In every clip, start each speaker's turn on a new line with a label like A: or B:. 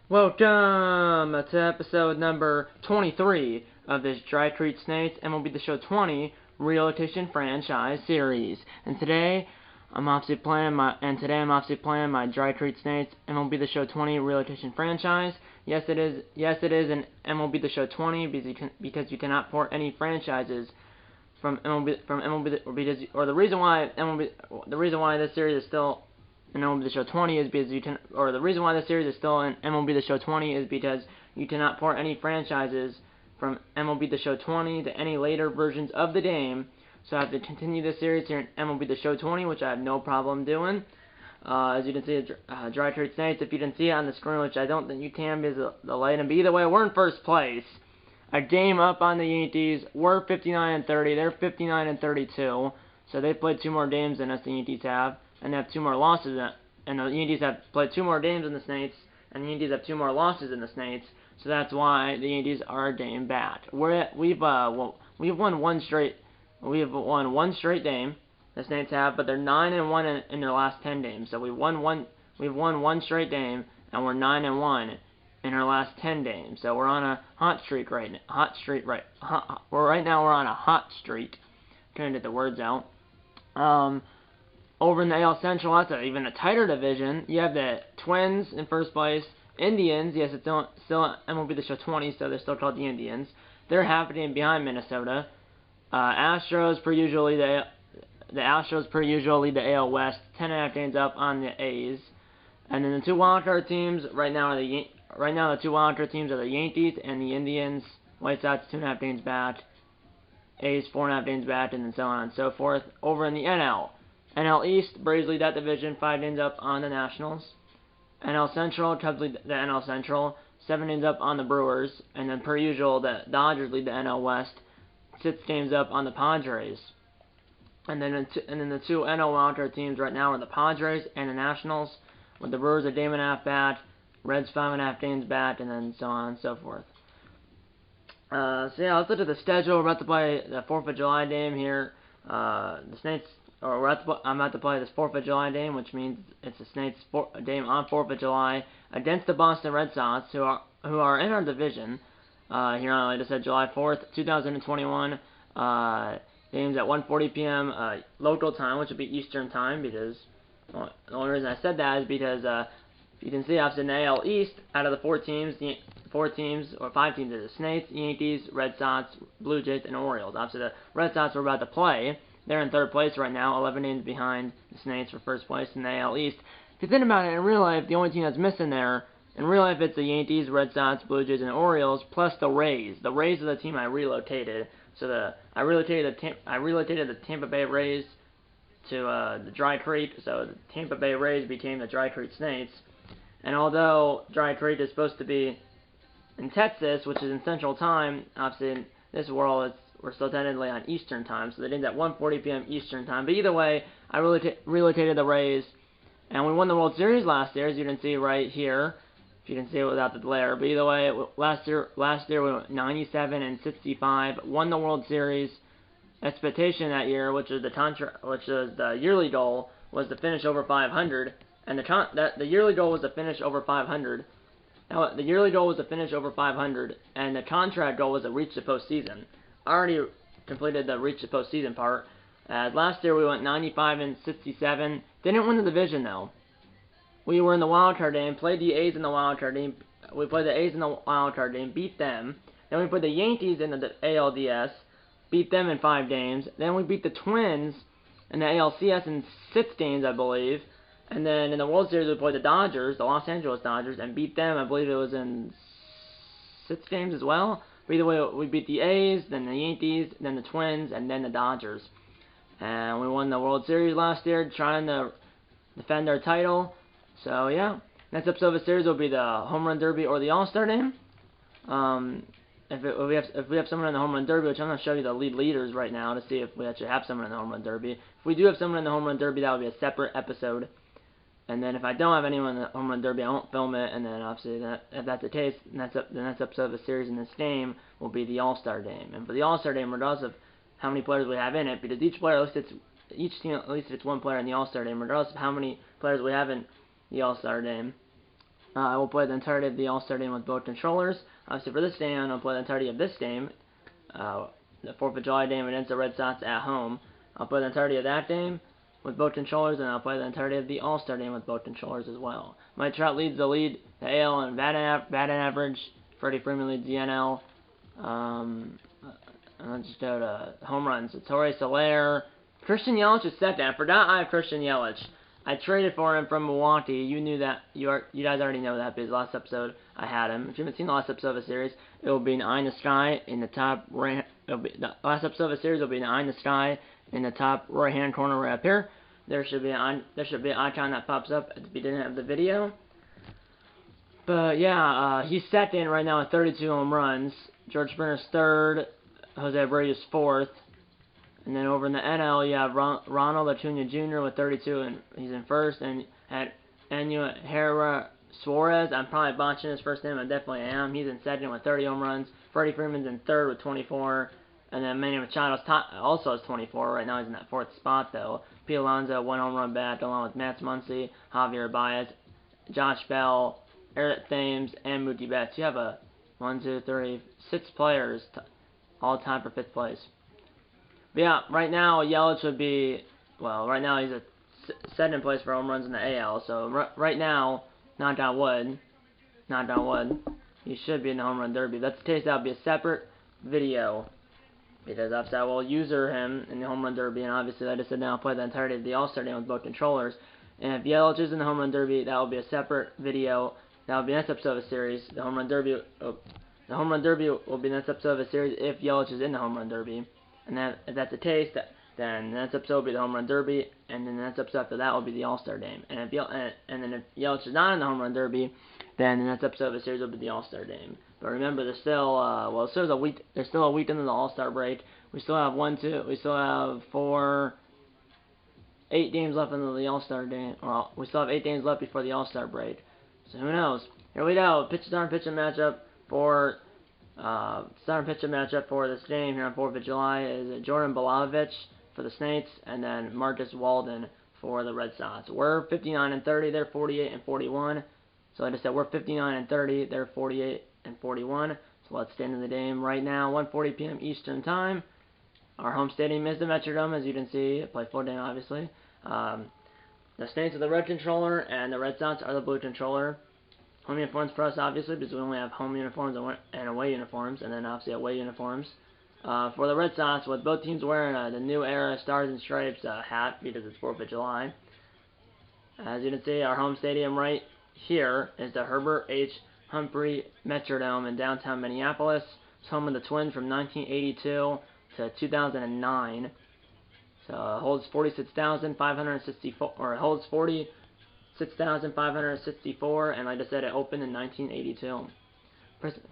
A: Welcome to episode number 23 of this Dry Treat Snates MLB The Show 20 Relocation franchise series. And today I'm obviously playing my Dry Treat Snates MLB The Show 20 Relocation franchise. Yes, it is an MLB The Show 20 because you cannot port any franchises from MLB the reason why this series is still in MLB The Show 20 is because the reason why this series is still in MLB The Show 20 is because you cannot port any franchises from MLB The Show 20 to any later versions of the game. So I have to continue this series here in MLB The Show 20, which I have no problem doing. As you can see, Dry Treat Snates, if you can see it on the screen, which I don't think you can because the light. But either way, we're in first place. A game up on the Yankees. We're 59-30. They're 59-32. So they've played 2 more games than us, the Yankees have. And they have 2 more losses. And the Yankees have played 2 more games than the Snates. And the Yankees have 2 more losses than the Snates. So that's why the Yankees are a game back. We've won one straight game. The Snates have, but they're 9-1 in their last 10 games. So we've won one straight game, and we're 9-1 in our last 10 games. So we're on a hot streak right now. Right now we're on a hot streak. Couldn't get the words out. Over in the AL Central, that's even a tighter division. You have the Twins in first place. Indians, yes, it's still MLB The Show 20, so they're still called the Indians. They're half a game behind Minnesota. Astros, per usual, the Astros per usual lead the AL West, 10.5 games up on the A's. And then the 2 wildcard teams right now the 2 wildcard teams are the Yankees and the Indians. White Sox 2.5 games back. A's 4.5 games back, and then so on and so forth. Over in the NL East, Braves lead that division, 5 games up on the Nationals. NL Central, Cubs lead the NL Central, 7 games up on the Brewers. And then, per usual, the Dodgers lead the NL West, 6 games up on the Padres. And then the 2 NL wildcard teams right now are the Padres and the Nationals, with the Brewers a game and a half back, Reds 5.5 games back, and then so on and so forth. So yeah, let's look at the schedule. We're about to play the 4th of July game here. The Snates. I'm about to play this 4th of July game, which means it's the Snates game on 4th of July against the Boston Red Sox, who are in our division. Here on, like I said, July 4th, 2021. Games at 1:40 p.m. Local time, which would be Eastern time, because the only reason I said that is because you can see obviously in the AL East, out of the 5 teams are the Snates, Yankees, Red Sox, Blue Jays, and Orioles. Obviously the Red Sox we're about to play. They're in 3rd place right now, 11 games behind the Snates for 1st place in the AL East. If you think about it, in real life, the only team that's missing there, in real life, it's the Yankees, Red Sox, Blue Jays, and Orioles, plus the Rays. The Rays are the team I relocated. So I relocated the Tampa Bay Rays to the Dry Treat. So the Tampa Bay Rays became the Dry Treat Snates. And although Dry Treat is supposed to be in Texas, which is in Central Time, obviously in this world we're still technically on Eastern Time, so they did at 1:40 p.m. Eastern Time. But either way, I relocated the Rays, and we won the World Series last year, as you can see right here. If you can see it without the glare. But either way, last year we went 97-65, won the World Series. Expectation that year, which is the yearly goal, was to finish over 500, and the yearly goal was to finish over 500. Now, the yearly goal was to finish over 500, and the contract goal was to reach the postseason. I already completed the reach the postseason part. Last year we went 95-67. Didn't win the division though. We were in the wild card game, played the A's in the wild card game. We played the A's in the wild card game, beat them. Then we played the Yankees in the ALDS, beat them in 5 games. Then we beat the Twins in the ALCS in 6 games, I believe. And then in the World Series we played the Dodgers, the Los Angeles Dodgers, and beat them. I believe it was in 6 games as well. But either way, we beat the A's, then the Yankees, then the Twins, and then the Dodgers. And we won the World Series last year, trying to defend our title. So yeah, next episode of the series will be the Home Run Derby or the All-Star Game. If we have someone in the Home Run Derby, which I'm going to show you the leaders right now to see if we actually have someone in the Home Run Derby. If we do have someone in the Home Run Derby, that will be a separate episode. And then if I don't have anyone in the Home Run Derby, I won't film it. And then obviously, if that's the case, the next episode of the series in this game will be the All-Star Game. And for the All-Star Game, regardless of how many players we have in it, because each team at least it's one player in the All-Star Game, regardless of how many players we have in the All-Star Game. I will play the entirety of the All-Star game with both controllers. Obviously, for this game, I'll play the entirety of this game, the 4th of July game against the Red Sox at home. I'll play the entirety of that game with both controllers, and I'll play the entirety of the All-Star game with both controllers as well. Mike Trout leads the AL in batting average. Freddie Freeman leads the NL. I'll just go to home runs. So Torrey Soler. Christian Yelich is second. I forgot I have Christian Yelich. I traded for him from Milwaukee. You knew that. You guys already know that because last episode I had him. If you haven't seen the last episode of the series, it will be an eye in the sky in the top right. The last episode of the series will be an eye in the sky in the top right-hand corner right up here. There should be an icon that pops up at the beginning of the video. But yeah, he's second right now with 32 home runs. George Springer is third. Jose Abreu is fourth. And then over in the NL, you have Ronald Acuna Jr. with 32, and he's in first. And at Herrera Suarez, I'm probably botching his first name, I definitely am. He's in second with 30 home runs. Freddie Freeman's in third with 24. And then Manny Machado also has 24. Right now he's in that fourth spot, though. Pete Alonso, 1 home run bat, along with Matt Muncy, Javier Baez, Josh Bell, Eric Thames, and Mookie Betts. You have a 6 players all time for 5th place. But yeah, right now Yelich would be, well, right now he's at 2nd place for home runs in the AL. So right now, knock on wood, he should be in the home run derby. That's the case. That would be a separate video because obviously I will user him in the home run derby, and obviously like I just said, now I'll play the entirety of the All-Star game with both controllers. And if Yelich is in the home run derby, that will be a separate video. That will be the next episode of the series. The home run derby will be the next episode of the series if Yelich is in the home run derby. And if that's the case, then the next episode will be the home run derby, and then the next episode after that will be the All-Star game. And if Yelich is not in the home run derby, then the next episode of the series will be the All-Star game. But remember, there's still a week into the All-Star break. We still have 8 games left into the All-Star game. Well, we still have 8 games left before the All-Star break. So who knows? Here we go. Starting pitching matchup for this game here on 4th of July is Jordan Balanovich for the Snakes, and then Marcus Walden for the Red Sox. We're 59-30. They're 48-41. So like I said, we're 59-30. They're 48-41. So let's get into the game right now. 1:40 p.m. Eastern Time. Our home stadium is the Metrodome, as you can see. Play full game, obviously. The Snakes are the red controller, and the Red Sox are the blue controller. Home uniforms for us, obviously, because we only have home uniforms and away uniforms, and then obviously away uniforms. For the Red Sox, with both teams wearing the New Era Stars and Stripes hat, because it's 4th of July. As you can see, our home stadium right here is the Herbert H. Humphrey Metrodome in downtown Minneapolis. It's home of the Twins from 1982 to 2009. So it holds 46,564, or it holds 46,564, and like I said, it opened in 1982.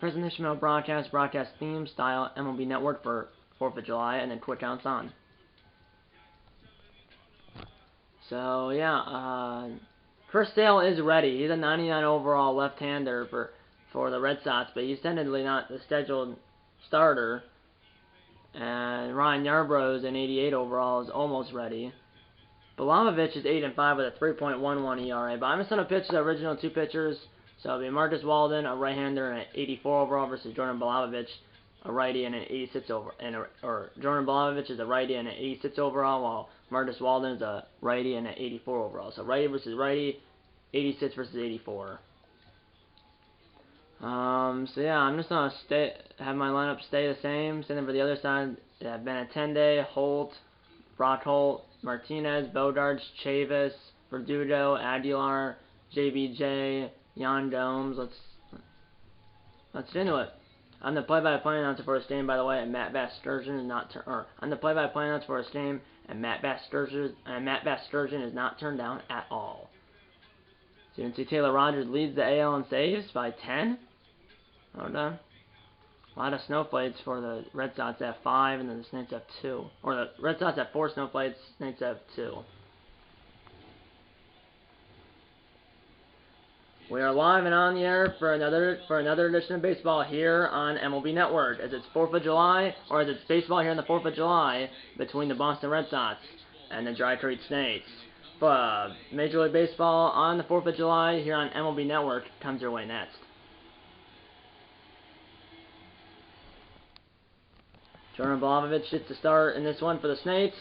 A: Presentation of broadcast theme style MLB Network for 4th of July, and then Quick Counts on. So yeah, Chris Sale is ready. He's a 99 overall left-hander for the Red Sox, but he's technically not the scheduled starter. And Ryan Yarbrough is an 88 overall, is almost ready. Balanovich is 8-5 with a 3.11 ERA. But I'm just going to pitch the original 2 pitchers. So it'll be Marcus Walden, a right-hander, and an 84 overall versus Jordan Balanovich, a righty and an 86 overall. Or Jordan Balanovich is a righty and an 86 overall, while Marcus Walden is a righty and an 84 overall. So righty versus righty, 86 versus 84. So yeah, I'm just gonna have my lineup stay the same. Same thing for the other side. Benintendi, Holt, Brock Holt, Martinez, Bogarts, Chavis, Verdugo, Aguilar, JBJ, Yan Gomes. Let's get into it. I'm the play-by-play announcer for this game, by the way, and Matt Bass Sturgeon is not I'm the play-by-play announcer for this game, and Matt Bass Sturgeon is not turned down at all. So you can see Taylor Rogers leads the AL in saves by 10. Hold on. A lot of snowflakes for the Red Sox at 5, and then the Snakes have 2. Or the Red Sox have 4 snowflakes, Snakes have 2. We are live and on the air for another edition of baseball here on MLB Network. As it's 4th of July, or as it's baseball here on the 4th of July between the Boston Red Sox and the Dry Creek Snakes. Major League Baseball on the 4th of July here on MLB Network comes your way next. Jordan Blavovich gets to start in this one for the Snakes.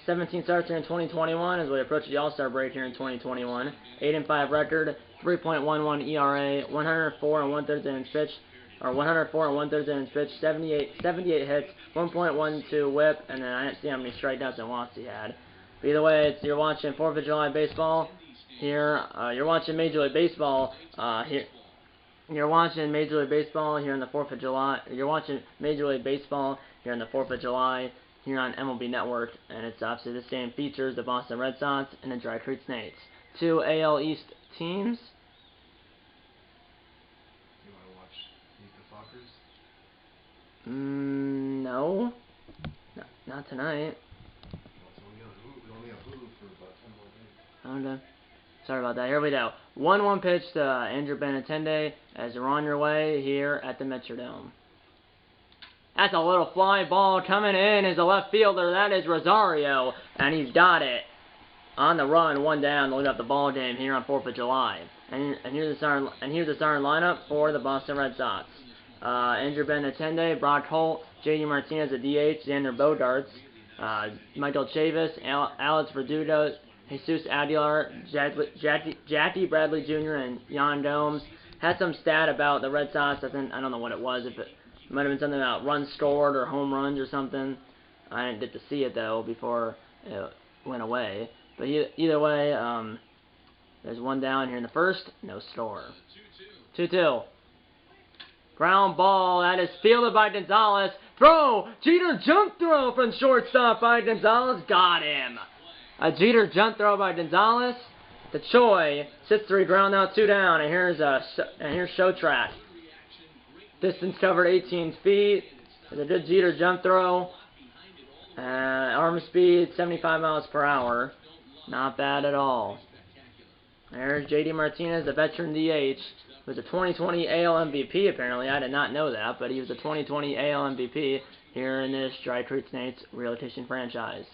A: 17 starts here in 2021 as we approach the All-Star break here in 2021. 8-5 record, 3.11 ERA, 104 and 1/3 innings pitched, or 104 and 1/3 innings pitched, 78 hits, 1.12 WHIP, and then I didn't see how many strikeouts and walks he had. But either way, you're watching 4th of July baseball here. You're watching Major League Baseball here. You're watching Major League Baseball here on the 4th of July. You're watching Major League Baseball here on the 4th of July here on MLB Network, and it's obviously this game features the Boston Red Sox and the Dry Creek Snakes, 2 AL East teams.
B: You want to watch Meet the Fockers?
A: No, not tonight.
B: We only have Hulu for about 10 more days.
A: Okay. Sorry about that. Here we go. 1-1 pitch to Andrew Benintendi as you're on your way here at the Metrodome. That's a little fly ball coming in as a left fielder. That is Rosario, and he's got it. On the run, 1 down to lead up the ball game here on 4th of July. And here's the starting lineup for the Boston Red Sox. Andrew Benintendi, Brock Holt, J.D. Martinez at DH, Xander Bogaerts, Michael Chavis, Alex Verdugo, Jesus Aguilar, Jackie Bradley Jr., and Yan Gomes. Had some stat about the Red Sox. I don't know what it was. If it might have been something about runs scored or home runs or something. I didn't get to see it though before it went away. But either way, there's 1 down here in the first. No score. 2-2. Ground ball. That is fielded by Gonzalez. Throw. Jeter jump throw from shortstop by Gonzalez. Got him. A Jeter jump throw by Gonzalez. To Choi. 6-3 ground out, 2 down. And here's Show Track. Distance covered 18 feet. It's a good Jeter jump throw. Arm speed 75 miles per hour. Not bad at all. There's J.D. Martinez, the veteran DH. He was a 2020 AL MVP apparently. I did not know that, but he was a 2020 AL MVP here in this Dry Creek Snakes relocation franchise.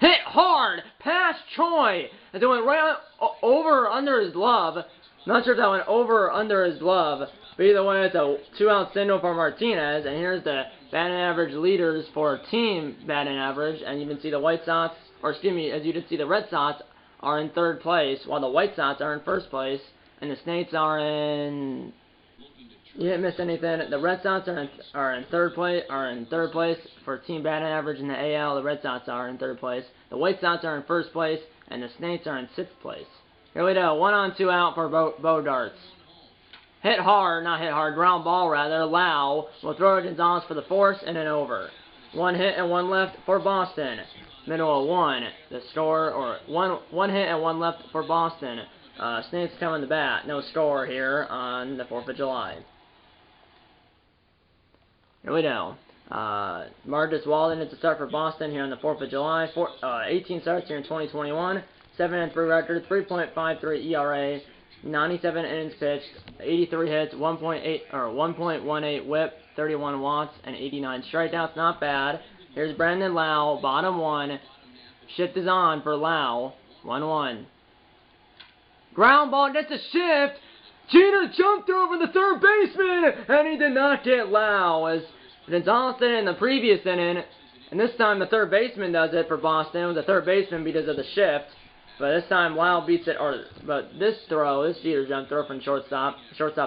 A: Hit hard past Choi as it went right over under his glove. Not sure if that went over or under his glove, but either way, it's a 2-out single for Martinez. And here's the batting average leaders for team batting average, and you can see the White Sox, or excuse me, as you can see, the Red Sox are in 3rd place, while the White Sox are in 1st place, and the Snakes are in. You didn't miss anything. The Red Sox are in third place for team batting average in the AL. The Red Sox are in 3rd place. The White Sox are in 1st place, and the Snakes are in 6th place. Here we go. 1 on 2 out for Bogaerts. Hit hard, not hit hard, ground ball rather. Lau will throw to Gonzalez for the force and an over. 1 hit and 1 left for Boston. Middle of 1. The score, or one hit and 1 left for Boston. Snakes coming to bat. No score here on the 4th of July. Here we go. Marcus Walden is to start for Boston here on the 4th of July. 18 starts here in 2021. 7-3 record, 3.53 ERA, 97 innings pitched, 83 hits, 1.18 WHIP, 31 walks, and 89 strikeouts. Not bad. Here's Brandon Lau, bottom 1. Shift is on for Lau. 1-1. Ground ball gets a shift. Jeter jumped over the 3rd baseman, and he did not get Lau. As Gonzalez did in the previous inning, and this time the 3rd baseman does it for Boston. It was the 3rd baseman because of the shift. But this time Lau beats it, but this Jeter jump throw from shortstop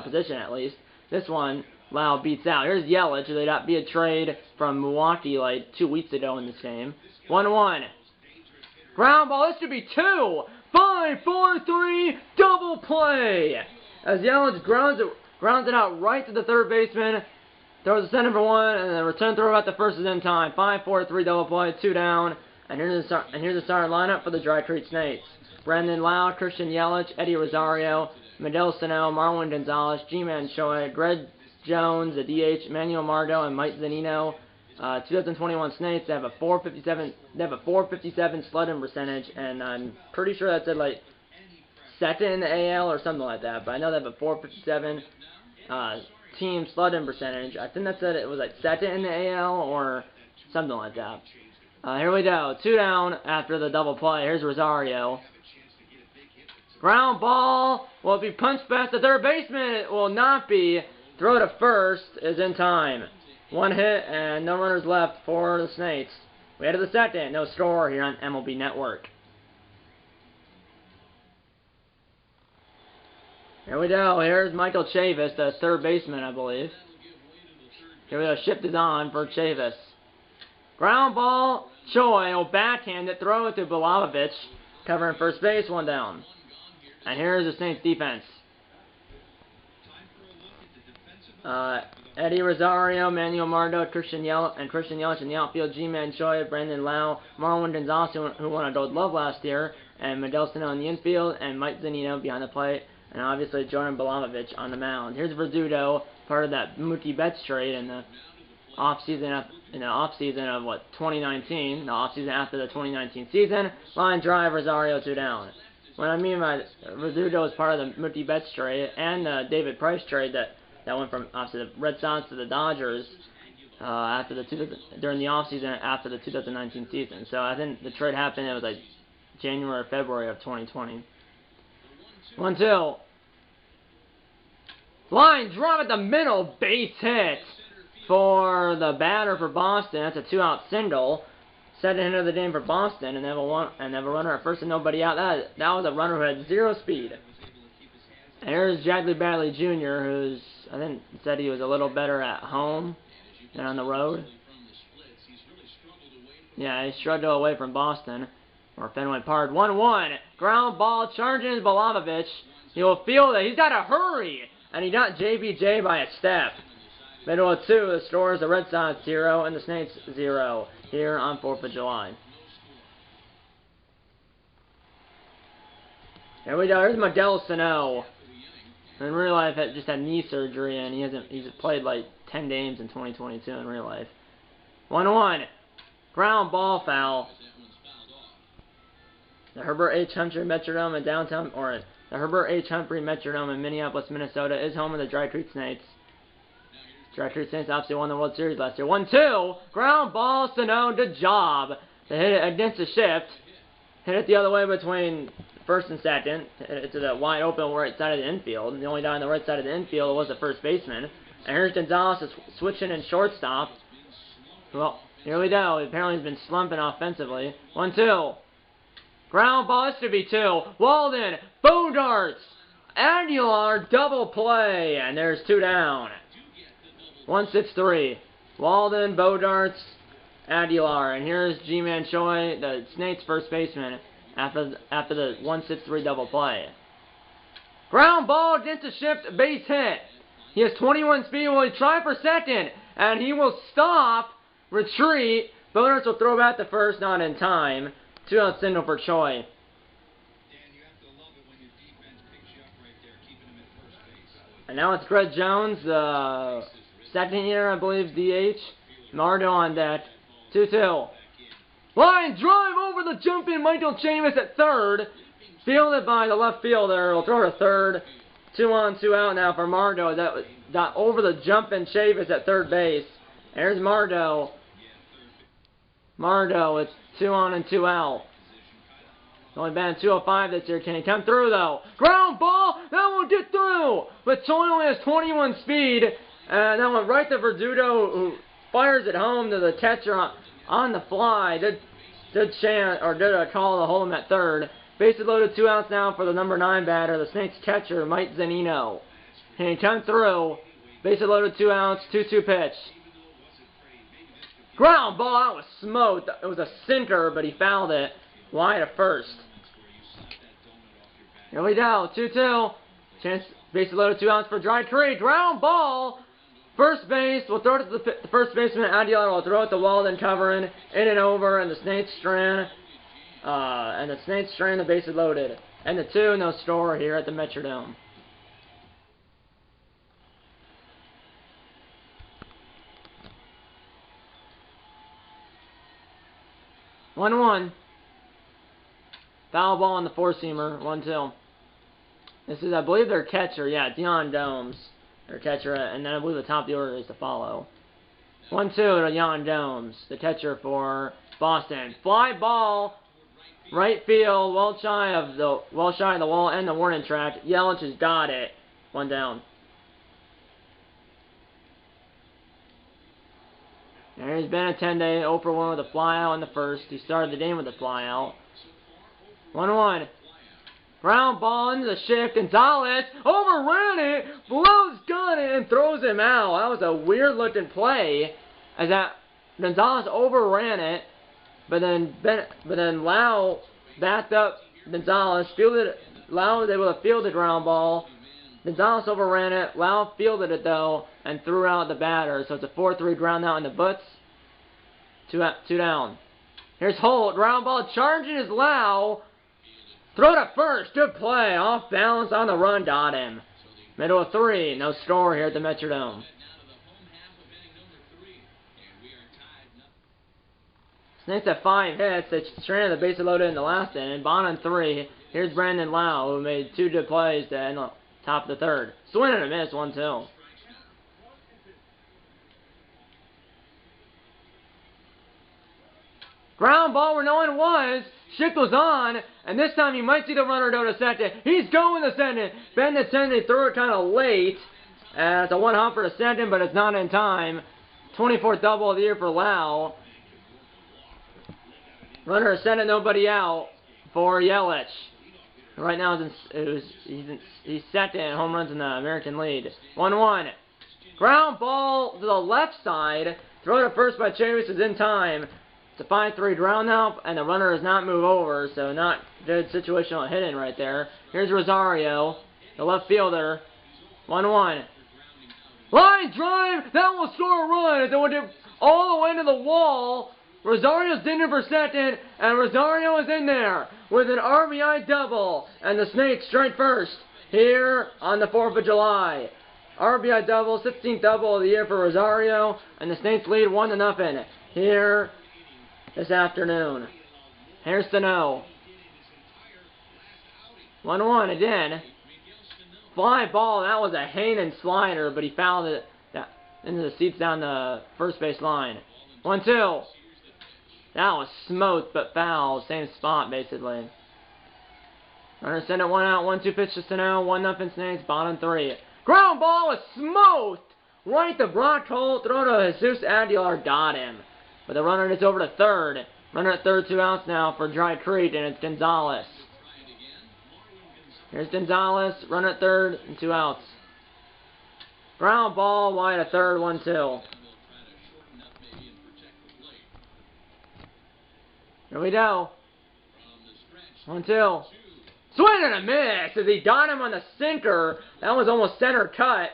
A: position at least. This one, Lau beats out. Here's Yelich, they got via trade from Milwaukee like 2 weeks ago in this game. 1-1. Ground ball, this should be 2. 5, 4, 3, double play. As Yelich grounds it out right to the 3rd baseman, throws the center for 1, and then return throw at the first is in time. 5, 4, 3, double play, 2 down. And here's the starting lineup for the Dry Creek Snakes. Brandon Lau, Christian Yelich, Eddie Rosario, Miguel Sano, Marwin Gonzalez, G-Man Choi, Greg Jones, the DH, Manuel Margot, and Mike Zunino. 2021 Snakes, they have a 457 slugging percentage, and I'm pretty sure that said like 2nd in the AL or something like that. But I know they have a 457 team slugging percentage. I think that said it was like 2nd in the AL or something like that. Here we go. 2 down after the double play. Here's Rosario. Ground ball will be punched past the third baseman. It will not be. Throw to first is in time. 1 hit and no runners left for the Snakes. We head to the second. No score here on MLB Network. Here we go. Here's Michael Chavis, the third baseman, I believe. Here we go. Shift is on for Chavis. Ground ball. Choi will backhand it, throw it to Balamovich, covering first base, 1 down. And here's the Saints defense. Eddie Rosario, Manuel Mardo, Christian Yelich in the outfield, G-Man Choi, Brandon Lau, Marlon Gonzalez, who won a Gold Glove last year, and Miguel Sano in the infield, and Mike Zunino behind the plate, and obviously Jordan Balamovich on the mound. Here's Verdugo, part of that Mookie Betts trade in the offseason of 2019, the offseason after the 2019 season. Line drive, Rosario 2 down. What I mean by Verdugo is part of the Mookie Betts trade and the David Price trade that went from obviously the Red Sox to the Dodgers during the offseason after the 2019 season. So I think the trade happened, it was like January or February of 2020. 1-2. Line drive at the middle, base hit for the batter for Boston. That's a 2-out single. Second hit of the game for Boston, and they have a runner at first and nobody out. That was a runner who had 0 speed. And here's Jackley Badley Jr., who's, I think, said he was a little better at home than on the road. Yeah, he struggled away from Boston, or Fenway Park. 1-1. Ground ball, charging Balamovich. He will field it. He's got to hurry. And he got JBJ by a step. Middle of 2, the score is the Red Sox 0 and the Snakes 0 here on 4th of July. Here we go. Here's Miguel Sano. In real life, just had knee surgery, and he's played like 10 games in 2022 in real life. 1-1. Ground ball foul. The Herbert H. Humphrey Metrodome in downtown, or the Herbert H. Humphrey Metrodome in Minneapolis, Minnesota, is home of the Dry Creek Snakes. Dry Creek Saints obviously won the World Series last year. 1-2. Ground ball, Sano, good job. They hit it against the shift. Hit it the other way between first and second. Hit it to the wide open right side of the infield. And the only guy on the right side of the infield was the first baseman. And here's Gonzalez is switching in shortstop. Well, here we go. Apparently he's been slumping offensively. 1-2. Ground ball, this should be 2. Walden, Bodarts, Aguilar, double play. And there's 2 down. 1-6-3. Walden, Bodarts, Aguilar. And here's G-Man Choi, the Snakes first baseman, after the 1-6-3 double play. Ground ball against the shift, base hit. He has 21 speed. Will he try for second? And he will stop, retreat. Bodarts will throw back to first, not in time. 2-out single for Choi. And now it's Greg Jones, second year, I believe, DH. Mardo on deck. 2-2. Line drive over the jumping Michael Chavis at third. Fielded by the left fielder. Will throw to third. 2-on, 2-out now for Mardo. That was over the jumping Chavis at third base. There's Mardo. Mardo, it's 2-on and 2-out. Only batting 205 this year. Can he come through, though? Ground ball! That won't get through! But Choi only has 21 speed. And that went right to Verdugo, who fires it home to the catcher on the fly. Did a call to hold him at third. Bases loaded, 2 outs now for the number 9 batter, the Snakes catcher, Mike Zunino. Can he come through? Bases loaded, 2 outs, 2-2 pitch. Ground ball, that was smoked. It was a sinker, but he fouled it wide at first. Here we go, 2-2. Chance, bases loaded, 2 outs for Dry Creek. Ground ball. First base, we'll throw it to the first baseman, Aguilar will throw it to Walden, covering, in and over, and the Snakes strand, the bases loaded. And the 2, no score here at the Metrodome. One. Foul ball on the four-seamer, 1-2. This is, I believe, their catcher, yeah, Dion Domes. Their catcher, and then I believe the top of the order is to follow. 1-2 to Jan Domes, the catcher for Boston. Fly ball, right field, well shy of the wall and the warning track. Yelich has got it. 1 down. There's Benintendi, 0 for 1 with a flyout in the first. He started the game with a flyout. 1-1. Ground ball into the shift. Gonzalez overran it, blows gun it, and throws him out. That was a weird looking play, as that Gonzalez overran it, but then Lau backed up Gonzalez, Lau was able to field the ground ball. Gonzalez overran it. Lau fielded it though and threw out the batter. So it's a 4-3 ground out in the butts. 2 down. Here's Holt. Ground ball charging is Lau. Throw to first. Good play. Off balance on the run. Got him. Middle of 3. No score here at the Metrodome. Snakes have 5 hits. They stranded the bases loaded in the last inning. Bond on 3. Here's Brandon Lau, who made 2 good plays to end the top of the 3rd. Swing and a miss. 1-2. Ground ball where no one was. Shift was on, and this time you might see the runner go to second. He's going to second. Benintendi threw it kind of late. It's a 1 hopper to second, but it's not in time. 24th double of the year for Lau. Runner is second, nobody out for Yelich. Right now he's second in home runs in the American League. 1-1. Ground ball to the left side. Throw to first by Chavis is in time. It's a 5-3 ground out, and the runner does not move over, so not good situational hitting right there. Here's Rosario, the left fielder. 1-1. Line drive! That will score a run! It went all the way to the wall. Rosario's in there for second, and Rosario is in there with an RBI double, and the Snakes strike first here on the 4th of July. RBI double, 16th double of the year for Rosario, and the Snakes lead 1-0 here this afternoon. Here's Sano. 1-1 again. Fly ball, that was a Hainan slider, but he fouled it into the seats down the first base line. 1-2. That was smoked, but foul. Same spot, basically. Runner send it 1 out, 1-2 pitch to Sano. 1-0 Snakes, bottom 3. Ground ball was smoked! Right to Brock Holt. Throw to Jesus Aguilar. Got him. But the runner gets over to third. Runner at third, 2 outs now for Dry Creek, and it's Gonzalez. Here's Gonzalez. Runner at third, and 2 outs. Ground ball, wide at third, 1-2. Here we go. 1-2. Swing and a miss as he got him on the sinker. That was almost center cut.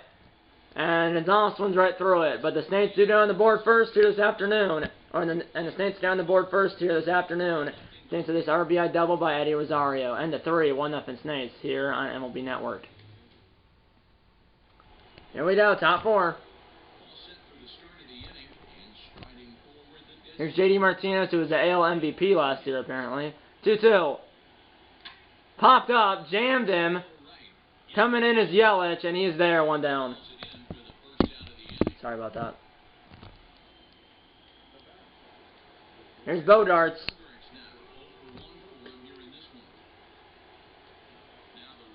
A: And Gonzalez swings right through it. But the Snakes do down the board first here this afternoon. And the Snakes down the board first here this afternoon. Thanks to this RBI double by Eddie Rosario. And the 3, 1-0 Snakes here on MLB Network. Here we go, top 4. Here's J.D. Martinez, who was the AL MVP last year, apparently. 2-2. Popped up, jammed him. Coming in is Yelich, and he's there, 1 down. Sorry about that. Here's Bodarts.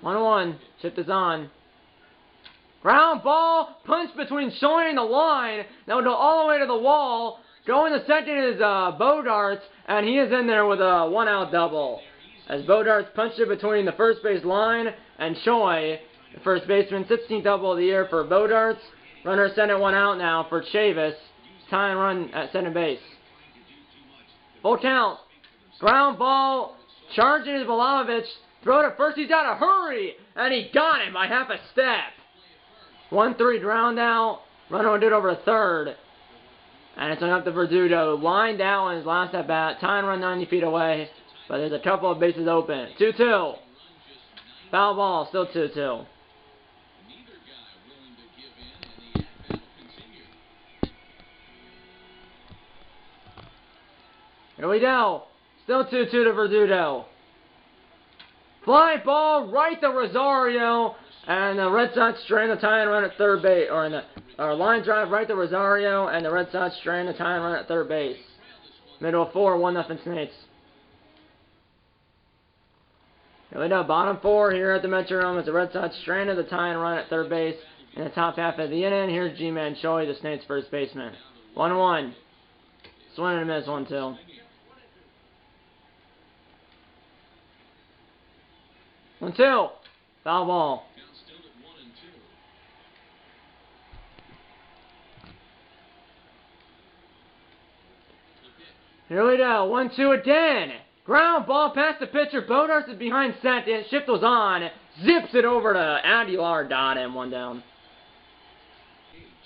A: 1-1. Shift is on. Ground ball. Punch between Shoy and the line. That would go all the way to the wall. Going to second is Bodarts, and he is in there with a 1-out double. As Bodarts punched it between the first base line and Shoy, the first baseman. 16th double of the year for Bodarts. Runner sent it 1 out now for Chavis. Tying run at second base. Full count. Ground ball. Charging is Milovich. Throw to first. He's got to hurry. And he got him by half a step. 1-3 ground out. Runner will do it over to third. And it's up to Verdugo. Lined out in his last at bat. Tying run 90 feet away. But there's a couple of bases open. 2-2. Foul ball. Still 2-2. Here we go. Still 2-2 to Verdugo. Fly ball right to Rosario. And the Red Sox strain the tying run at third base. Or line drive right to Rosario. And the Red Sox strain the tying run at third base. Middle of 4, 1-0 Saints. Here we go, bottom 4 here at the Metrodome as the Red Sox stranded the tying run at third base in the top half of the inning. Here's G-Man Choi, the Saints' first baseman. 1-1. Swing and a miss, 1-2. 1-2. Foul ball. Here we go. 1-2 again. Ground ball past the pitcher. Bodarts is behind second. Shift was on. Zips it over to Aguilar. Dot him. 1 down.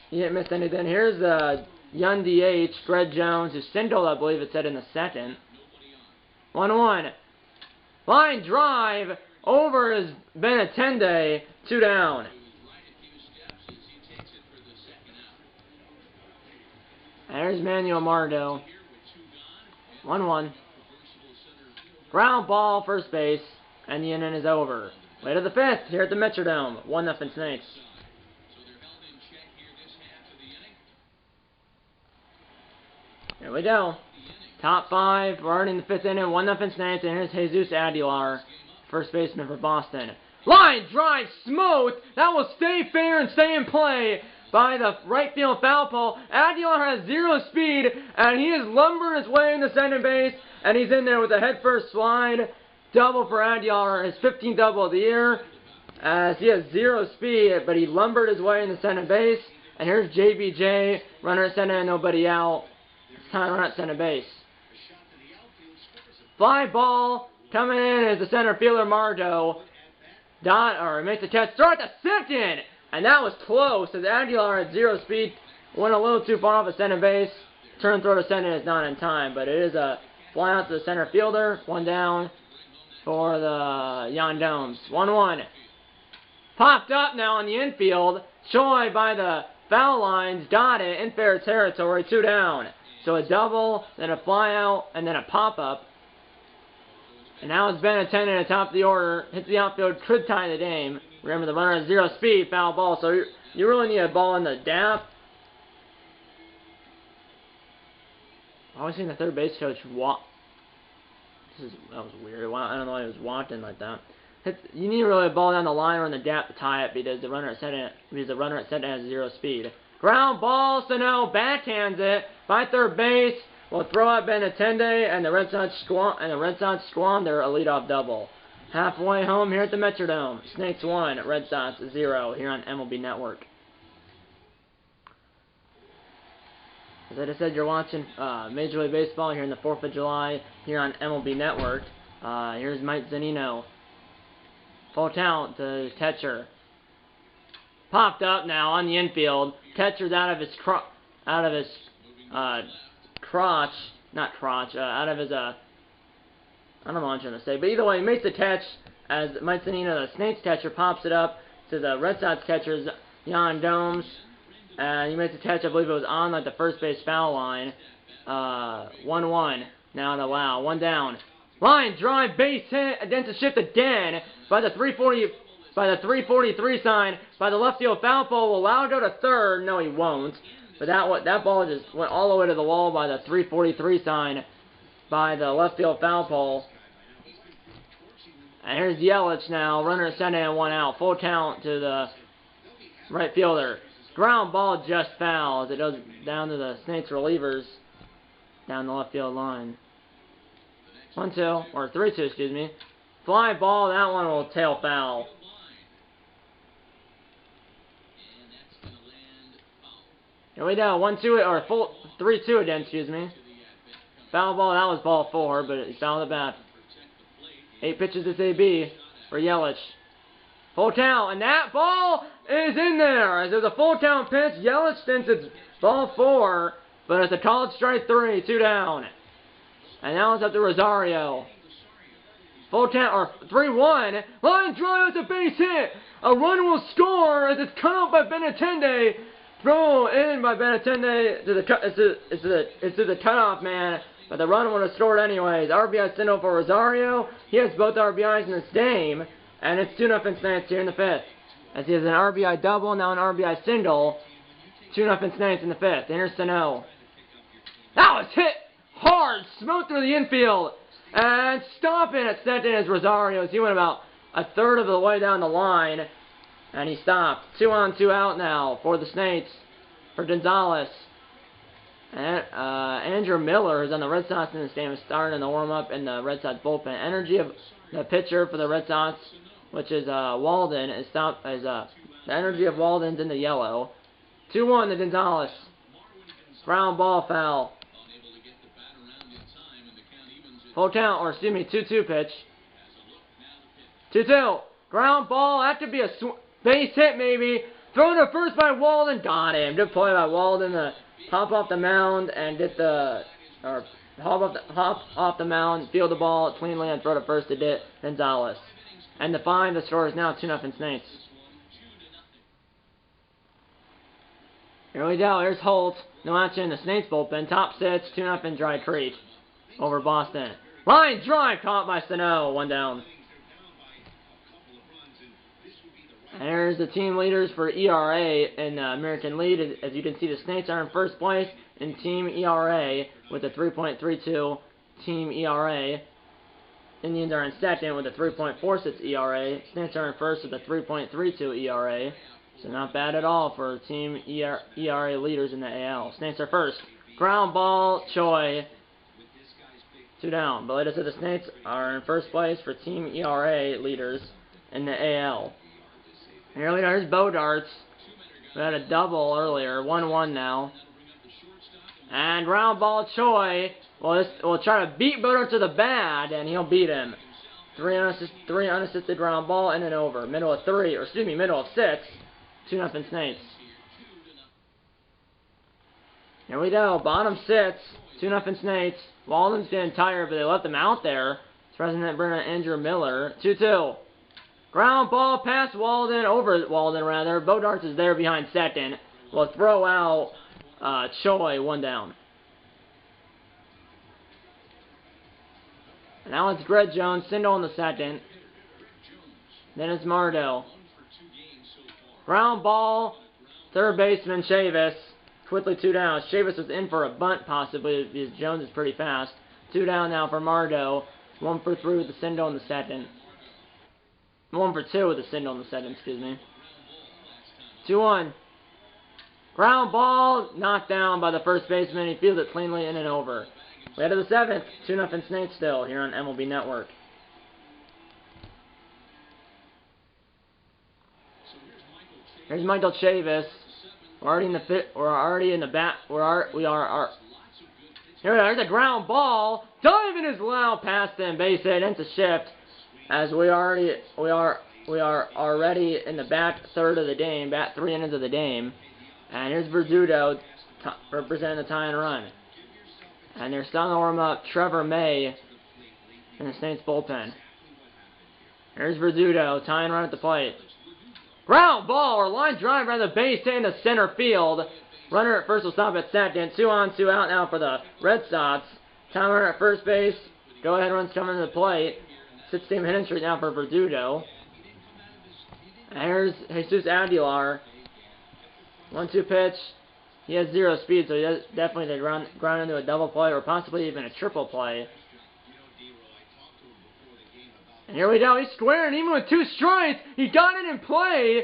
A: He didn't miss anything. Here's the young DH, Greg Jones, who singled, I believe it said, in the second. 1-1. Line drive over is Benintendi. 2 down. There's Manuel Mardo. 1-1. Ground ball, first base, and the inning is over. Way to the 5th here at the Metrodome. 1-0 Saints. Here we go. Top 5. We're already in the 5th inning. 1-0 Saints, and here's Jesus Aguilar, first baseman for Boston. Line drive, smooth. That will stay fair and stay in play by the right field foul pole. Aguilar has 0 speed, and he is lumbering his way into second base, and he's in there with a head-first slide. Double for Aguilar, his 15th double of the year, as he has 0 speed, but he lumbered his way into second base. And here's JBJ, runner at center and nobody out. It's time to run at center base. Fly ball coming in as the center fielder Mardo. Makes the catch. Throw at the second! And that was close, as Aguilar at 0 speed went a little too far off the center base. Turn throw to center is not in time, but it is a fly out to the center fielder. 1 down for the Yandomes. 1-1. Popped up now on the infield. Choi by the foul lines. Got it in fair territory. 2 down. So a double, then a fly out, and then a pop up. And now it's Benintendi at the top of the order. Hits the outfield, could tie the game. Remember, the runner has 0 speed, foul ball, so you really need a ball in the gap. I always seen the third base coach walk. That was weird. I don't know why he was walking like that. You need really a ball down the line or in the gap to tie it because the runner at second has 0 speed. Ground ball, Sano backhands it by third base. Will throw out Benintendi, and the Red Sox squander a leadoff double. Halfway home here at the Metrodome. Snakes 1, Red Sox 0 here on MLB Network. As I just said, you're watching Major League Baseball here on the 4th of July here on MLB Network. Here's Mike Zunino. Full count to catcher. Popped up now on the infield. Catcher's out of his crotch. I don't know what I'm trying to say, but either way, he makes the catch as Mike Zunino, the Snakes catcher, pops it up to the Red Sox catcher's Yandomes, and he makes the catch. I believe it was on like the first base foul line. 1-1. Now to Lau. 1 down. Line drive, base hit against the shift again by the 343 sign by the left field foul pole. Will Lau go to third? No, he won't. But that ball just went all the way to the wall by the 343 sign by the left field foul pole. And here's Yelich now, runner at center and 1 out. Full count to the right fielder. Ground ball just foul as it goes down to the Snakes relievers down the left field line. 1-2, or 3-2, excuse me. Fly ball, that one will tail foul. Here we go, 1-2, or 3-2 again, excuse me. Foul ball, that was ball 4, but he fouled it back. 8 pitches this AB for Yelich. Full count, and that ball is in there. As there's a full count pitch, Yelich thinks it's ball 4, but it's a called strike 3, 2 down. And now it's up to Rosario. Full count, or 3-1. Line drive, it's a base hit. A run will score as it's cut off by Benintendi. Throw in by Benintendi to the cutoff man, but the run would have scored anyways. RBI single for Rosario. He has both RBIs in this game, and it's 2-0 Saints here in the 5th. As he has an RBI double, now an RBI single. 2-0 Saints in the 5th. And here's Sano. That was hit hard, smooth through the infield, and stopping at second is Rosario. He went about a third of the way down the line, and he stopped. 2 on, 2 out now for the Snakes, for Gonzalez. And Andrew Miller is on the Red Sox in this game, starting in the warm-up in the Red Sox bullpen. Energy of the pitcher for the Red Sox, which is Walden, the energy of Walden's in the yellow. 2-1 to Gonzalez. Ground ball foul. Full count, or excuse me, 2-2 pitch. 2-2. Ground ball. That could be a base hit maybe. Thrown to first by Walden. Got him. Good play by Walden to hop off the mound and get hop off the mound, field the ball cleanly, and throw to first to get Gonzalez. And the score is now 2-0 Snakes. Here we go. Here's Holt. No action in the Snakes bullpen. Top six, 2-0 Dry Creek over Boston. Line drive caught by Sano. 1 down. And here's the team leaders for ERA in the American League. As you can see, the Snakes are in first place in team ERA with a 3.32 team ERA. Indians are in second with a 3.46 ERA. Snakes are in first with a 3.32 ERA. So not bad at all for team ERA leaders in the AL. Snakes are first. Ground ball, Choi. 2 down. But latest of the Snakes are in first place for team ERA leaders in the AL. Here we are, here's Bodarts. We had a double earlier, 1-1 now. And ground ball, Choi. We'll try to beat Bodarts to the bat, and he'll beat him. 3 unassisted ground ball and an over. Middle of 6. 2-0 Snakes. Here we go, bottom 6. 2-0 Snakes. Walden's getting tired, but they left him out there. It's President Brennan Andrew Miller. 2-2. Ground ball past Walden, over Walden rather. Bodarts is there behind second. We'll throw out Choi, 1 down. And now it's Greg Jones, Sindel in the second. Then it's Mardo. Ground ball, third baseman Chavis. Quickly 2 down. Chavis was in for a bunt possibly because Jones is pretty fast. 2 down now for Mardo. 1 for 3 with the Sindel in the second. 1 for 2 with the Sindel in the second, excuse me. 2-1. Ground ball, knocked down by the first baseman. He fields it cleanly in and over. We head to the 7th. 2-0 Snakes still here on MLB Network. Here's Michael Chavis. We're already in the bat. Here we are. There's a ground ball. Diving is loud past him. Base hit into shift. As we are already in the back third of the game, back 3 innings of the game. And here's Verdugo representing the tie and run. And they're starting to warm up Trevor May in the Saints bullpen. Here's Verdugo, tie and run at the plate. Ground ball or line drive around the base hit into center field. Runner at first will stop at second. 2 on, 2 out now for the Red Sox. Time runner at first base. Go ahead runs coming to the plate. 6-team hitting streak now for Verdugo. And here's Jesus Aguilar. 1-2 pitch. He has 0 speed, so he does definitely ground into a double play or possibly even a triple play. And here we go. He's squaring even with 2 strikes. He got it in play.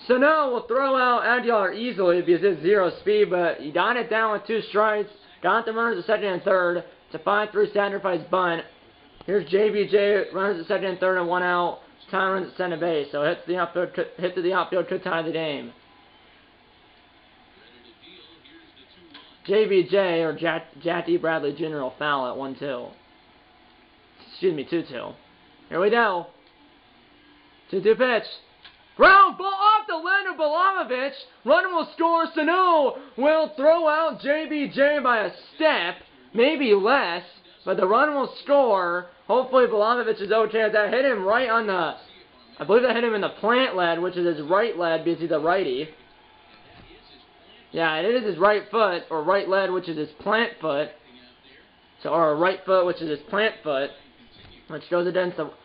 A: So now we'll throw out Aguilar easily because he has 0 speed, but he got it down with 2 strikes. Got the runners at second and third. It's a 5-3 sacrifice bunt. Here's JBJ, runners at second and third and 1 out. Time runs at center base, so hit to the outfield could tie the game. JBJ, or Jackie Bradley Jr. will foul at 1-2. Excuse me, 2-2. Here we go. 2-2 pitch. Ground ball off the land of Balamovich. Runner will score. Sano will throw out JBJ by a step, maybe less, but the run will score. Hopefully Balamovich is okay. That hit him right on the, I believe that hit him in the plant leg, which is his right leg because he's a righty. Yeah, it is his right foot, or right leg, which is his plant foot. So, or right foot, which is his plant foot, which goes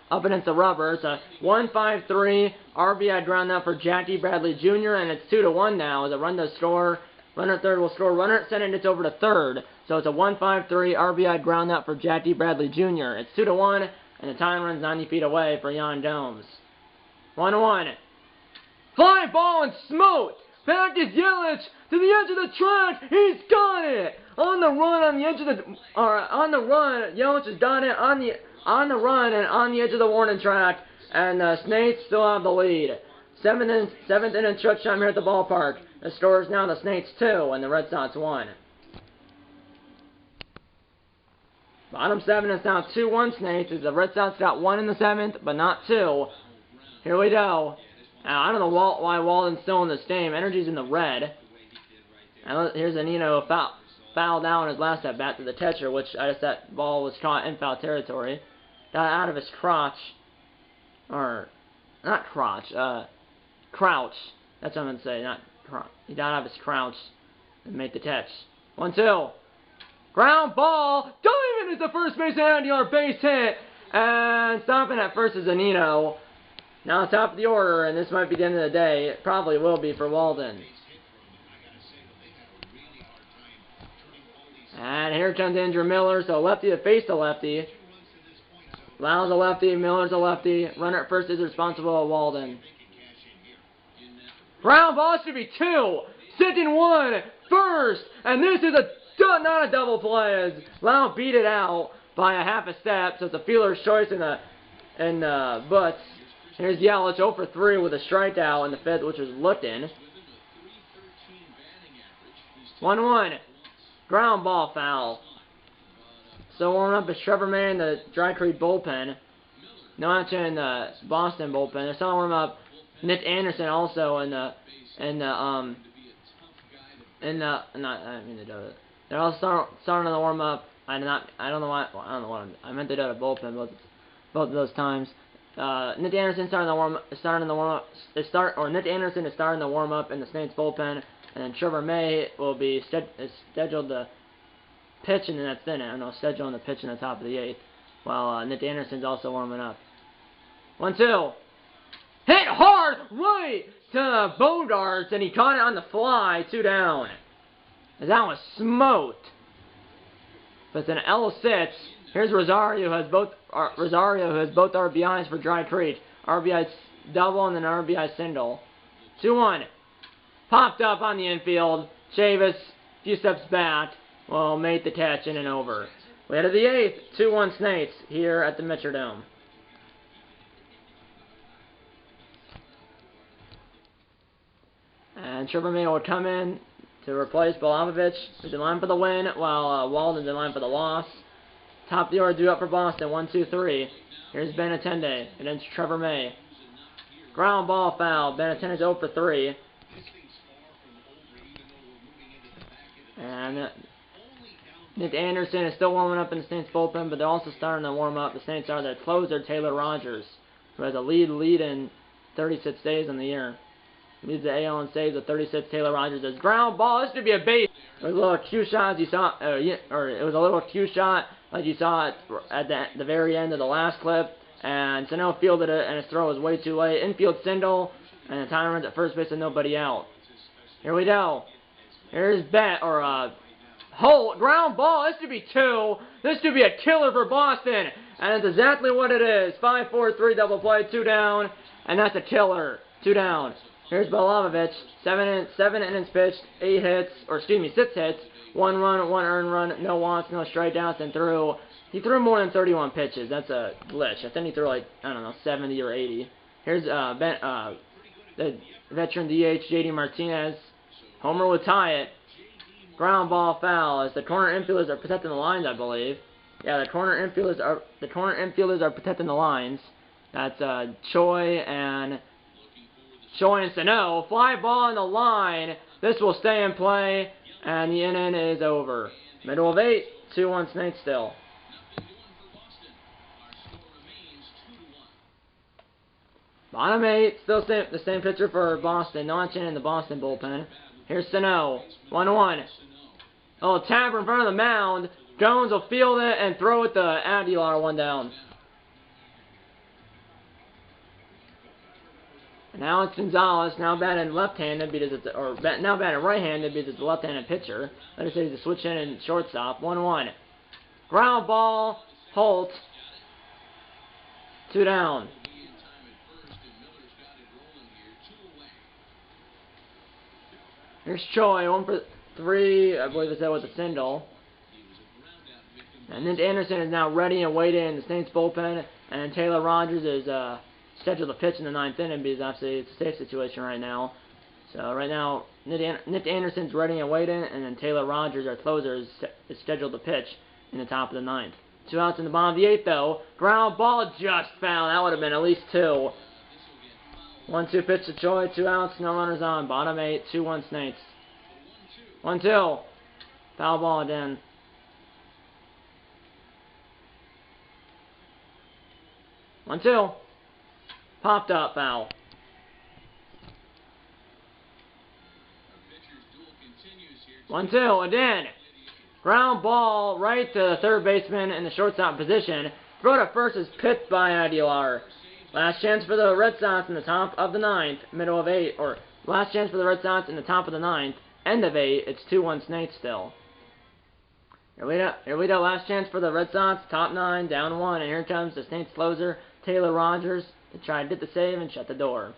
A: up against the rubber. It's a 1-5-3 RBI ground out for Jackie Bradley Jr., and it's 2-1 now as a run to score Runner at third will score. Runner at second, it's over to third. So it's a 1-5-3 RBI ground out for Jackie Bradley Jr. It's 2-1, and the time runs 90 feet away for Jan Domes. 1-1. Fly ball and smote. Back is Yelich to the edge of the track. He's got it. On the run, on the edge of the, on the run. Yelich has done it on the run and on the edge of the warning track. And the Snakes still have the lead. Seventh inning stretch time here at the ballpark. The score is now the Snakes 2 and the Red Sox 1. Bottom 7 is now 2-1 Snakes as the Red Sox got 1 in the 7th, but not 2. Here we go. I don't know why Walden's still in this game. Energy's in the red. And here's Anino fouled out on his last at bat to the catcher, which I guess that ball was caught in foul territory. Got out of his crotch. Or, not crotch, crouch. That's what I'm going to say, not crotch. He got out of his crouch and made the catch. 1-2. Ground ball. Diamond is the first base and yard base hit. And stopping at first is Anino. Now top of the order, and this might be the end of the day. It probably will be for Walden. And here comes Andrew Miller, so lefty to face the lefty. Lyle's a lefty, Miller's a lefty. Runner at first is responsible at Walden. Ground ball should be 2. Second 1, first, and this is not a double play as Lyle beat it out by a half a step, so it's a fielder's choice in the butts. Here's Yelich 0 for 3 with a strikeout in the 5th, which was looked in. 1-1. Ground ball foul. So warming up is Trevor May in the Dry Creek bullpen. No action in the Boston bullpen. They're starting to warm up Nick Anderson also they're all starting to warm up. I don't know why. Well, I don't know what I meant to do at a bullpen both of those times. Nick Anderson Nick Anderson is starting the warm up in the Snakes bullpen, and then Trevor May will be scheduled to pitch in the next inning. I don't know, scheduling the pitch in the top of the 8th, while Nick Anderson's also warming up. 1-2, hit hard right to Bogarts, and he caught it on the fly. 2 down. As that was smote. But it's an L6. Here's Rosario, who has both RBIs for Dry Creek. RBI double and then RBI single. 2-1. Popped up on the infield. Chavis, a few steps back, will make the catch in and over. We head to the 8th. 2-1 Snakes here at the Metrodome. And Trevor May will come in to replace Balamovich, who's in line for the win, while Walden's in line for the loss. Top of the order due up for Boston, 1-2-3. Here's Benintendi against Trevor May. Ground ball foul. Benintendi's 0 for 3. And Nick Anderson is still warming up in the Saints bullpen, but they're also starting to warm up. The Saints are their closer, Taylor Rogers, who has a lead in 36 days in the year. Leads the AL in saves with 36. Taylor Rogers does ground ball. This should be a base. It was a little cue shot you saw, or it was a little cue shot like you saw at the very end of the last clip. And Sano fielded it, and his throw was way too late. Infield single, and the timer runs at first base with nobody out. Here we go. Here's Holt, ground ball. This should be 2. This should be a killer for Boston, and it's exactly what it is. 5-4-3 double play, 2 down, and that's a killer. 2 down. Here's Balamovich, 7 innings pitched, 6 hits, 1 run, 1 earned run, no walks, no strikeouts, and he threw more than 31 pitches. That's a glitch. I think he threw like, I don't know, 70 or 80. Here's the veteran DH, JD Martinez. Homer would tie it. Ground ball foul as the corner infielders are protecting the lines, I believe. Yeah, the corner infielders are protecting the lines. That's Choi and Sano. Fly ball on the line. This will stay in play, and the inning is over. Middle of 8, 2-1 Snakes still. Bottom 8, still the same pitcher for Boston. No action in the Boston bullpen. Here's Sano. 1-1. Oh, tapper in front of the mound. Jones will field it and throw it to Aguilar. 1 down. Now it's Gonzalez, now batting left-handed because it's now batting right-handed because it's a left-handed pitcher. Let us say he's a switch in and shortstop. 1-1. Ground ball, Holt. 2 down. Here's Choi, 1 for 3. I believe it's that with the single. And then Anderson is now ready and waiting in the Saints bullpen, and Taylor Rogers is scheduled to pitch in the 9th inning because obviously it's a safe situation right now. So right now, Nick Anderson's ready and waiting, and then Taylor Rogers, our closer, is scheduled to pitch in the top of the 9th. 2 outs in the bottom of the 8th, though. Ground ball just foul. That would have been at least 2. 1-2 pitch to Choi. 2 outs, no runners on. Bottom 8, 2-1 Saints. 1-2. Foul ball again. 1-2. Popped up, foul. One, two, again. Ground ball right to the third baseman in the shortstop position. Throw to first is picked by Aguilar. Last chance for the Red Sox in the top of the 9th, middle of 8, or last chance for the Red Sox in the top of the 9th, end of 8. It's 2-1 Saints still. Here we go. Last chance for the Red Sox, top 9, down 1, and here comes the Saints closer, Taylor Rogers, to try to get the save and shut the door.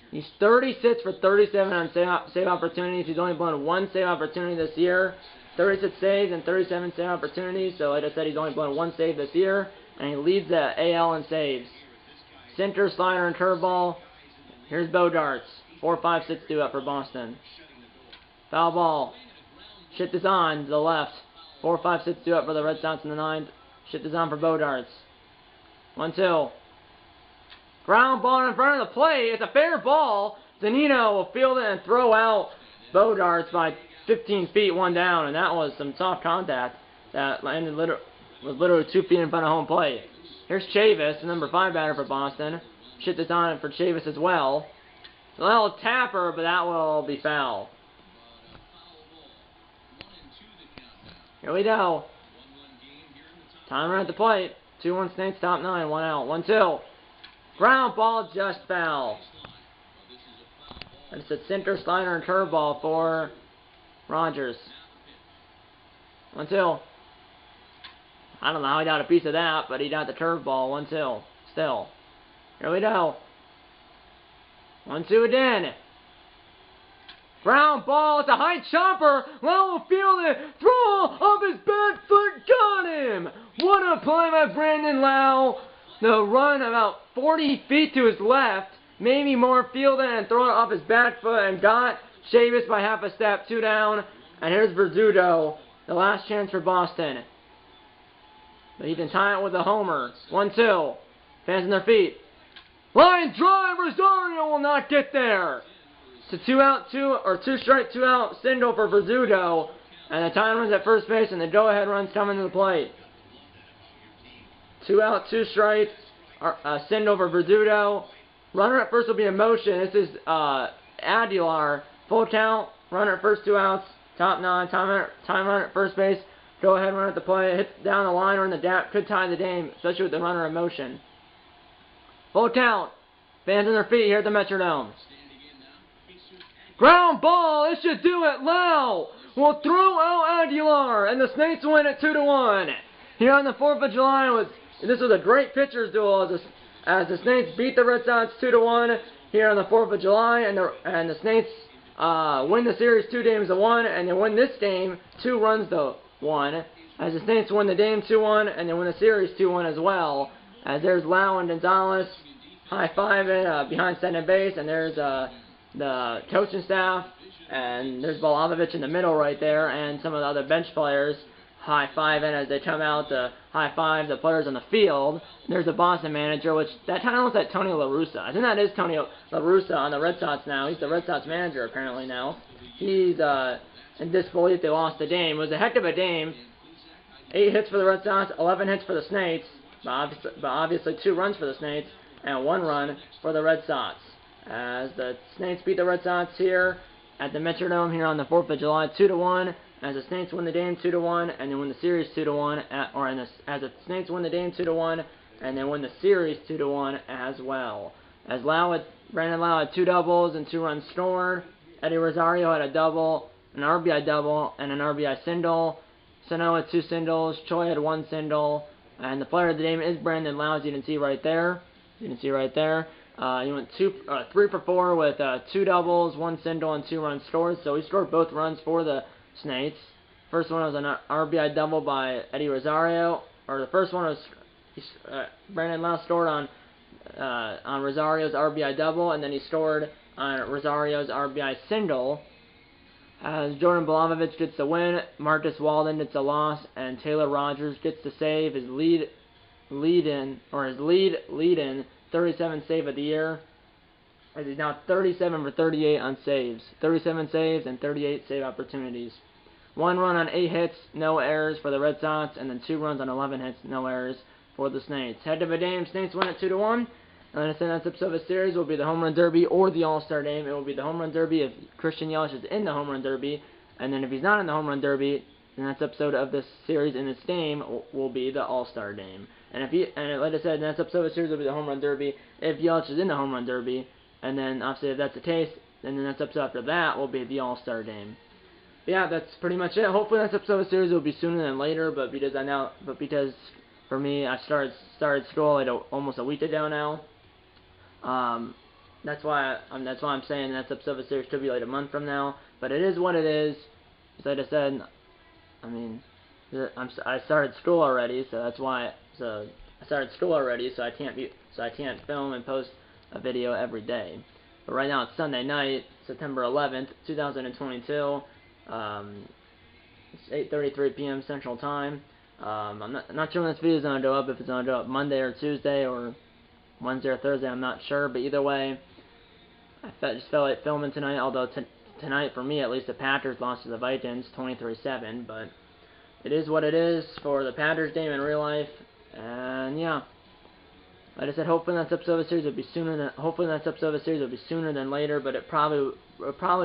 A: He's 36 for 37 on save opportunities. He's only blown 1 save opportunity this year. 36 saves and 37 save opportunities. So like I said, he's only blown 1 save this year. And he leads the AL in saves. Center, slider, and curveball. Here's Bogarts. 4-5-6 due up for Boston. Foul ball. Shift is on to the left. 4-5-6 due up for the Red Sox in the 9th. Shift is on for Bogarts. 1-2. Ground ball in front of the plate. It's a fair ball. Zanino will field it and throw out Bogarts by 15 feet, 1 down. And that was some soft contact that landed was literally 2 feet in front of home plate. Here's Chavis, the number 5 batter for Boston. Shit is on it for Chavis as well. A little tapper, but that will be foul. Here we go. Timer at the plate. 2-1 Saints, top 9, 1 out. 1-2. Ground ball, just foul. And it's a center, slider, and curveball for Rogers. 1-2. I don't know how he got a piece of that, but he got the curveball. 1-2. Still. Here we go. 1-2 again. Ground ball. It's a high chopper. Well, field it. Throw off his back foot. Got him. What a play by Brandon Lau. The run about 40 feet to his left. Maybe more fielding and throw it off his back foot and got Chavis by half a step. 2 down. And here's Verdugo. The last chance for Boston. But he can tie it with a homer. 1-2. Fans on their feet. Line drive. Rosario will not get there. It's a 2 out, 2 strike, 2 out single for Verdugo. And the time runs at first base and the go-ahead run's coming to the plate. 2 out, 2 strike. Single for Verdugo. Runner at first will be in motion. This is Aguilar. Full count. Runner at first, 2 outs. Top 9. Time run at first base. Go ahead, run at the plate. Hit down the line or in the gap. Could tie the game, especially with the runner in motion. Full count. Fans on their feet here at the Metrodome. Ground ball. It should do it. Lau will throw out Aguilar, and the Saints win it 2-1. Here on the 4th of July, this was a great pitchers duel as the Saints beat the Red Sox 2-1 here on the 4th of July, and the Saints win the series 2-1, and they win this game 2-1, as the Saints win the game 2-1, and they win the series 2-1 as well. As there's Lau and Gonzalez high-fiving behind second base, and there's the coaching staff, and there's Balanovich in the middle right there, and some of the other bench players high-fiving as they come out to high-five the players on the field. There's the Boston manager, which that kind of looks like Tony La Russa. I think that is Tony La Russa on the Red Sox now. He's the Red Sox manager apparently now. He's in disbelief they lost the game. It was a heck of a game. 8 hits for the Red Sox, 11 hits for the Saints, but obviously 2 runs for the Saints, and 1 run for the Red Sox. As the Saints beat the Red Sox here at the Metrodome here on the 4th of July 2-1. As the Saints win the game 2-1, and then win the series 2-1, as the Saints win the game 2-1, and then win the series 2-1 as well. as Brandon Lau had 2 doubles and 2 runs scored. Eddie Rosario had a double, an RBI double, and an RBI single. Sano had 2 singles. Choi had 1 single. And the player of the game is Brandon Lau, as you can see right there. He went 3 for 4 with 2 doubles, 1 single, and 2 runs scored. So he scored both runs for the Snates. First one was an RBI double by Eddie Rosario. Or the first one was Brandon Lau scored on Rosario's RBI double, and then he scored on Rosario's RBI single. As Jordan Balamovich gets the win, Marcus Walden gets the loss, and Taylor Rogers gets the save, his lead in 37th save of the year. As he's now 37 for 38 on saves, 37 saves and 38 save opportunities. 1 run on 8 hits, no errors for the Red Sox, and then 2 runs on 11 hits, no errors for the Snates. Head to the game, Snates win it 2-1. And the next episode of the series will be the Home Run Derby or the All-Star Game. It will be the Home Run Derby if Christian Yelich is in the Home Run Derby, and then if he's not in the Home Run Derby, the next episode of this series in this game will be the All-Star Game. And like I said, the next episode of the series will be the Home Run Derby if Yelich is in the Home Run Derby, and then obviously if that's the case, then the next episode after that will be the All-Star Game. Yeah, that's pretty much it. Hopefully, the next episode of the series will be sooner than later, but because for me, I started school like almost a week ago now. That's why I'm saying the next episode of the series could be like a month from now. But it is what it is. Like I said, I mean, I started school already, so that's why. So I started school already, so I can't film and post a video every day. But right now it's Sunday night, September 11th, 2022. It's 8:33 p.m. Central Time. I'm not sure when this video is gonna go up. If it's gonna go up Monday or Tuesday or Wednesday or Thursday, I'm not sure. But either way, I just felt like filming tonight. Although tonight, for me at least, the Packers lost to the Vikings 23-7. But it is what it is for the Packers game in real life. And yeah, like I said, hopefully the next episode of the series will be sooner than later. But it probably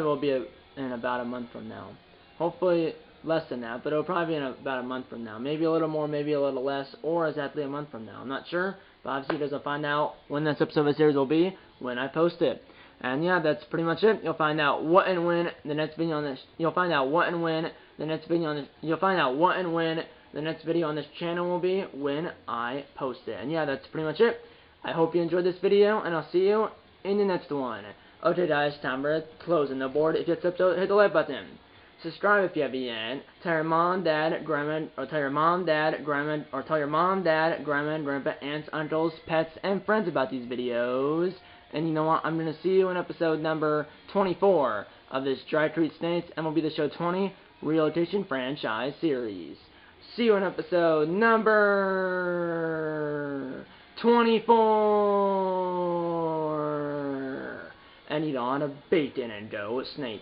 A: will be in about a month from now. Hopefully less than that, but it'll probably be in about a month from now. Maybe a little more, maybe a little less, or exactly a month from now. I'm not sure, but obviously you guys will find out when this episode of the series will be when I post it. And yeah, that's pretty much it. You'll find out what and when the next video on this. You'll find out what and when the next video on this. You'll find out what and when the next video on this channel will be when I post it. And yeah, that's pretty much it. I hope you enjoyed this video, and I'll see you in the next one. Okay, guys, time for closing the board. If you hit the like button. Subscribe if you haven't yet. Tell your mom, dad, grandma, or tell your mom, dad, grandma, or tell your mom, dad, grandma, grandpa, aunts, uncles, pets, and friends about these videos. And you know what? I'm going to see you in episode number 24 of this Dry Creek Snates MLB The Show 20 Relocation Franchise Series. See you in episode number 24. And eat on a bacon and go with Snates.